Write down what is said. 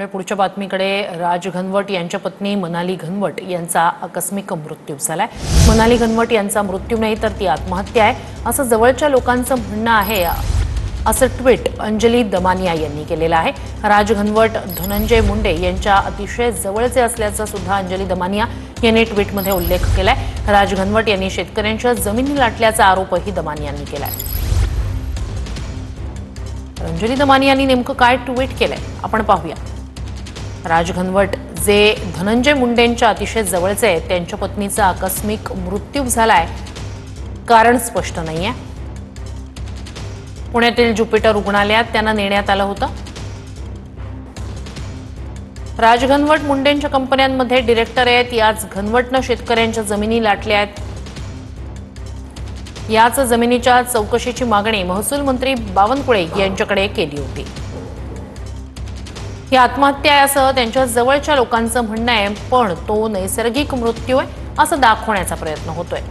पुढच्या बातमीकडे राज घनवट यांच्या पत्नी मनाली घनवट यांचा आकस्मिक मृत्यू झालाय। मनाली घनवट यांचा मृत्यू नाही तर ती आत्महत्या आहे असं जवळच्या लोकांचं म्हणणं आहे, असं ट्विट अंजली दमानिया यांनी केलेलं आहे। राज घनवट धनंजय मुंडे यांच्या अतिशय जवळचे असल्याचं सुद्धा अंजली दमानिया यांनी ट्विटमध्ये उल्लेख केलाय। राज घनवट यांनी शेतकऱ्यांच्या जमिनी लाटल्याचा आरोपही दमानिया यांनी केलाय। अंजली दमानिया यांनी नेमकं काय ट्विट केलंय आपण पाहूया। राज घनवट जे धनंजय मुंडेंच्या अतिशय जवळचे आहेत, त्यांच्या पत्नीचा आकस्मिक मृत्यू झालाय, कारण स्पष्ट नाहीये। पुण्यातील ज्युपिटर रुग्णालयात त्यांना नेण्यात आलं होतं। राज घनवट मुंडेंच्या कंपन्यांमध्ये डायरेक्टर आहेत। याच घनवटनं शेतकऱ्यांच्या जमिनी लाटल्या आहेत। याच जमिनीच्या चौकशीची मागणी महसूल मंत्री बावनकुळे यांच्याकडे केली होती। ही आत्महत्या आहे असं त्यांच्या जवळच्या लोकांचं म्हणणं आहे, पण तो नैसर्गिक मृत्यू आहे असं दाखवण्याचा प्रयत्न होतोय।